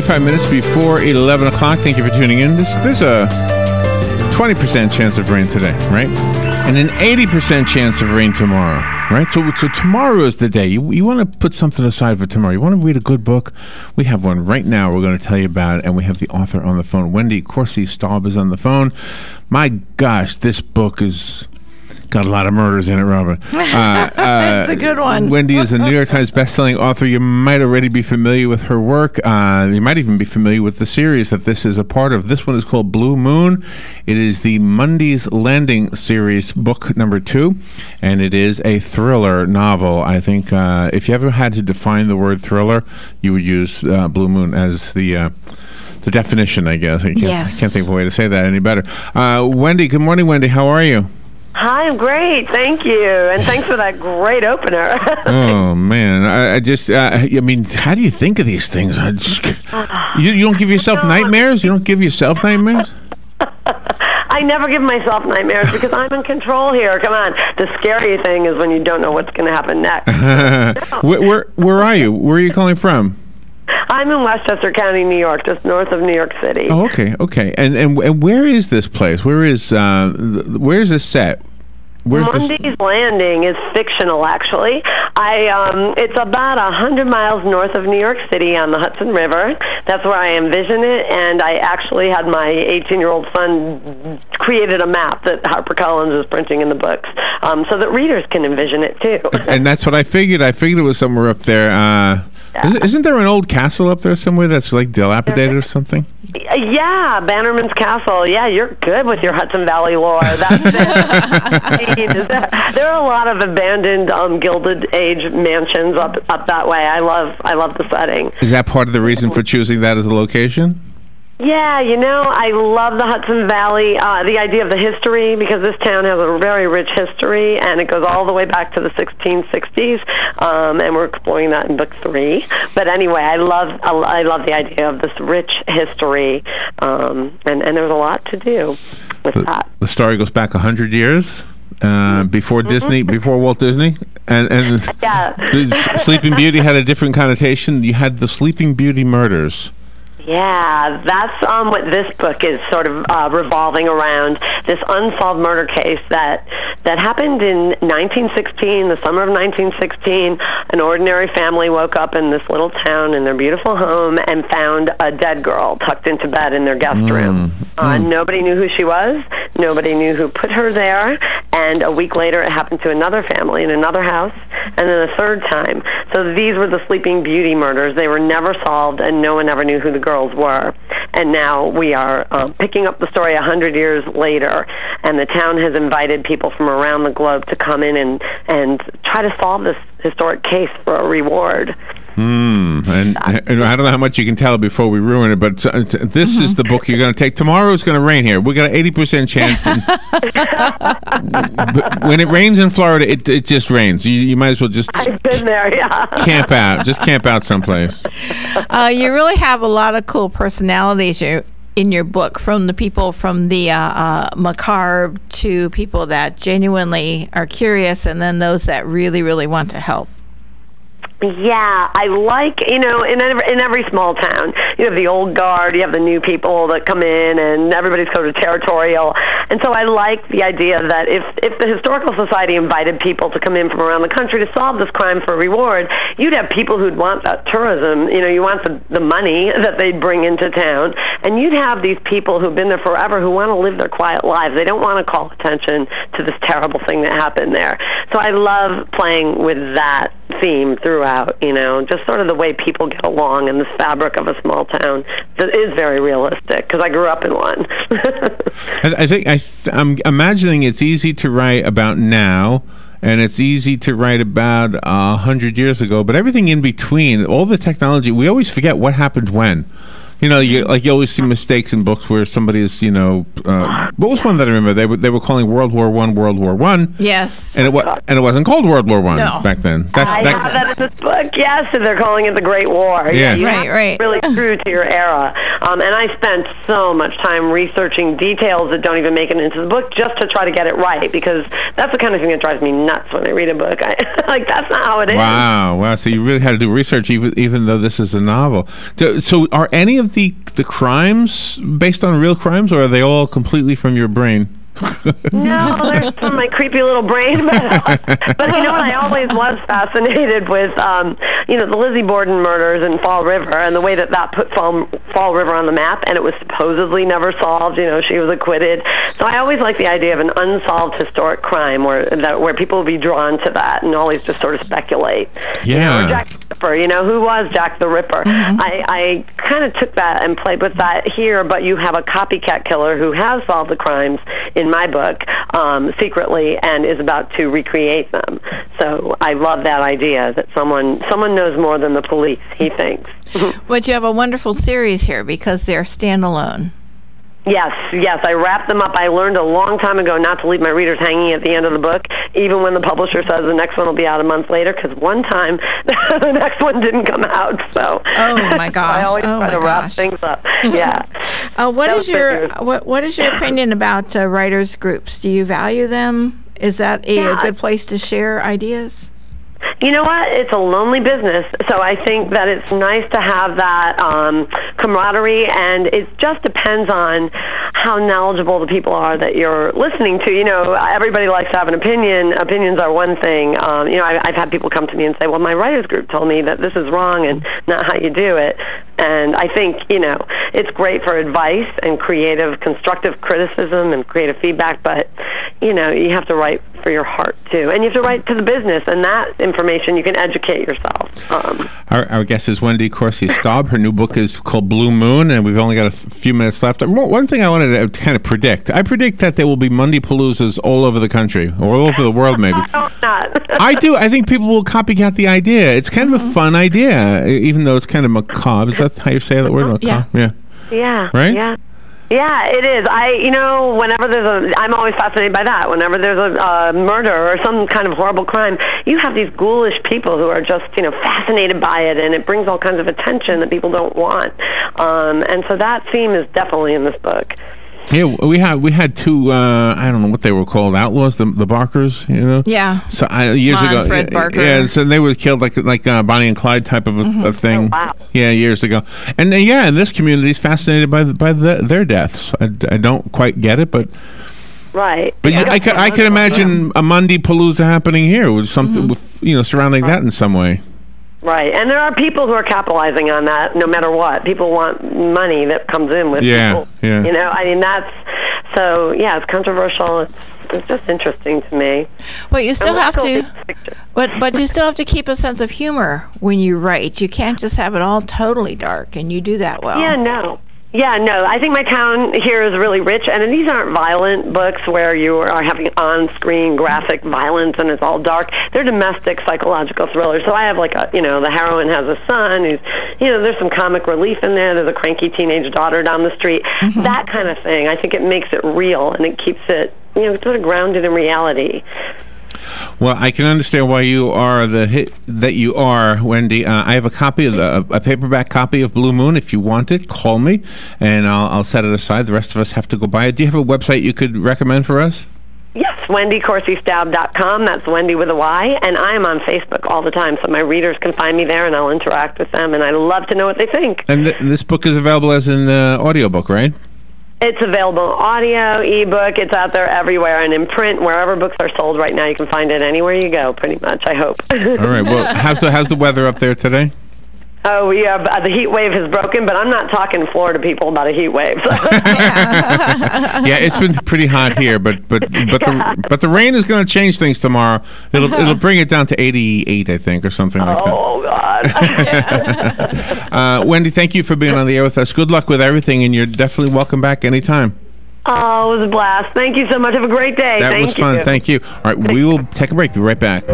45 minutes before 11 o'clock. Thank you for tuning in. There's a 20% chance of rain today, right? And an 80% chance of rain tomorrow, right? So tomorrow is the day. You want to put something aside for tomorrow. You want to read a good book? We have one right now we're going to tell you about it, and we have the author on the phone. Wendi Corsi Staub is on the phone. My gosh, this book is... got a lot of murders in it, Robin. It's a good one. Wendi is a New York Times bestselling author. You might already be familiar with her work. You might even be familiar with the series that this is a part of. This one is called Blue Moon. It is the Monday's Landing series, book number 2, and it is a thriller novel. I think if you ever had to define the word thriller, you would use Blue Moon as the definition, I guess. I can't think of a way to say that any better. Wendi, good morning, Wendi. How are you? Hi, I'm great. Thank you. And thanks for that great opener. Oh, man. I mean, how do you think of these things? You don't give yourself nightmares? You don't give yourself nightmares? I never give myself nightmares because I'm in control here. Come on. The scary thing is when you don't know what's going to happen next. Where are you? Where are you calling from? I'm in Westchester County, New York, just north of New York City. Oh, okay. And where is this place? Where is this set? Monday's Landing is fictional, actually. It's about 100 miles north of New York City on the Hudson River. That's where I envision it, and I actually had my 18-year-old son created a map that HarperCollins is printing in the books, so that readers can envision it too. And that's what I figured. I figured it was somewhere up there. Isn't there an old castle up there somewhere that's like dilapidated or something? Yeah, Bannerman's Castle. Yeah, you're good with your Hudson Valley lore. That's it. There are a lot of abandoned Gilded Age mansions up that way. I love the setting. Is that part of the reason for choosing that as a location? Yeah, I love the Hudson Valley, the idea of the history, because this town has a very rich history, and it goes all the way back to the 1660s, and we're exploring that in book 3. But anyway, I love the idea of this rich history, and there's a lot to do with that. The story goes back 100 years? Before Disney, before Walt Disney, and yeah. Sleeping Beauty had a different connotation. You had the Sleeping Beauty murders. Yeah, that's what this book is sort of revolving around, this unsolved murder case that happened in 1916, the summer of 1916. An ordinary family woke up in this little town in their beautiful home and found a dead girl tucked into bed in their guest room. Nobody knew who she was. Nobody knew who put her there. And a week later, it happened to another family in another house, and then a third time. So these were the Sleeping Beauty murders. They were never solved, and no one ever knew who the girls were. And now we are picking up the story 100 years later, and the town has invited people from around the globe to come in and try to solve this historic case for a reward. And I don't know how much you can tell before we ruin it, but this is the book you're going to take. Tomorrow it's going to rain here. We got an 80% chance. When it rains in Florida, it just rains. You might as well just I've been there, yeah. Camp out. Just camp out someplace. You really have a lot of cool personalities in your book, from the people from the macabre to people that genuinely are curious, and then those that really, really want to help. Yeah, I like, in every small town, you have the old guard, you have the new people that come in, and everybody's sort of territorial. And so I like the idea that if the Historical Society invited people to come in from around the country to solve this crime for a reward, you'd have people who'd want that tourism, you want the money that they'd bring into town, and you'd have these people who've been there forever who want to live their quiet lives. They don't want to call attention to this terrible thing that happened there. So I love playing with that theme throughout, just sort of the way people get along in this fabric of a small town that is very realistic, because I grew up in one. I'm imagining it's easy to write about now, and it's easy to write about 100 years ago, but everything in between, all the technology, we always forget what happened when. You know, you always see mistakes in books where somebody is, what was one that I remember? They were calling World War One World War One. Yes. And it wasn't called World War One back then. I have that in this book. Yes, and they're calling it the Great War. Yeah. Right. Really true to your era. And I spent so much time researching details that don't even make it into the book just to try to get it right, because that's the kind of thing that drives me nuts when I read a book. That's not how it is. Wow. So you really had to do research, even though this is a novel. So are any of the crimes based on real crimes, or are they all completely from your brain? No, there's from my creepy little brain, but you know what? I always was fascinated with, the Lizzie Borden murders in Fall River, and the way that put Fall River on the map, and it was supposedly never solved. She was acquitted. So I always like the idea of an unsolved historic crime where people will be drawn to that and always just sort of speculate. Yeah. Or Jack the Ripper. Who was Jack the Ripper? Mm-hmm. I kind of took that and played with that here, but you have a copycat killer who has solved the crimes in my book secretly and is about to recreate them. So I love that idea that someone knows more than the police, he thinks. But you have a wonderful series here because they're standalone. Yes, I wrapped them up. I learned a long time ago not to leave my readers hanging at the end of the book, even when the publisher says the next one will be out a month later, because one time the next one didn't come out. So oh my gosh! I always try to wrap things up. Yeah. What is your opinion about writers' groups? Do you value them? Is that a good place to share ideas? You know what? It's a lonely business, so I think that it's nice to have that camaraderie, and it just depends on how knowledgeable the people are that you're listening to. Everybody likes to have an opinion. Opinions are one thing. I've had people come to me and say, well, my writers group told me that this is wrong and not how you do it. And I think, it's great for advice and creative, constructive criticism and creative feedback, but, you have to write for your heart, too. And you have to write to the business, and that information, you can educate yourself. Our guest is Wendi Corsi Staub. Her new book is called Blue Moon, and we've only got a few minutes left. One thing I wanted to kind of predict. I predict that there will be Monday Paloozas all over the country, or all over the world, maybe. I hope not. I do. I think people will copycat the idea. It's kind of a fun idea, even though it's kind of macabre. Is that how you say that word? Macabre? Yeah. Right? Yeah. Yeah, it is. Whenever I'm always fascinated by that. Whenever there's a murder or some kind of horrible crime, you have these ghoulish people who are just, fascinated by it, and it brings all kinds of attention that people don't want. And so that theme is definitely in this book. Yeah, we had two. I don't know what they were called. Outlaws, the Barkers. Yeah. So years ago, Fred Barker. Yeah. So they were killed like Bonnie and Clyde type of a thing. Oh, wow. Yeah, years ago. And this community is fascinated by their deaths. I don't quite get it, but. Right. But I can imagine a Monday Palooza happening here with something with surrounding that in some way. Right, and there are people who are capitalizing on that no matter what. People want money that comes in with people. Yeah. It's controversial. It's just interesting to me. Well, you still have to, but you still have to keep a sense of humor when you write. You can't just have it all totally dark, and you do that well. Yeah, no. I think my town here is really rich, and these aren't violent books where you are having on-screen graphic violence and it's all dark. They're domestic psychological thrillers. So I have the heroine has a son who's, there's some comic relief in there. There's a cranky teenage daughter down the street. That kind of thing. I think it makes it real, and it keeps it, sort of grounded in reality. Well, I can understand why you are the hit that you are, Wendi. I have a copy of a paperback copy of Blue Moon. If you want it, call me, and I'll set it aside. The rest of us have to go buy it. Do you have a website you could recommend for us? Yes, WendiCorsiStaub.com. That's Wendi with a Y, and I am on Facebook all the time, so my readers can find me there, and I'll interact with them, and I love to know what they think. And this book is available as an audiobook, right? It's available in audio, ebook. It's out there everywhere, and in print, wherever books are sold right now. You can find it anywhere you go, pretty much, I hope. All right. Well, how's the weather up there today? Oh, yeah, the heat wave has broken, but I'm not talking Florida people about a heat wave. Yeah, it's been pretty hot here, but the rain is going to change things tomorrow. It'll bring it down to 88, I think, or something like that. Oh God. Wendi, thank you for being on the air with us. Good luck with everything, and you're definitely welcome back anytime. Oh, it was a blast. Thank you so much. Have a great day. That was fun. Thank you. All right, we will take a break. Be right back.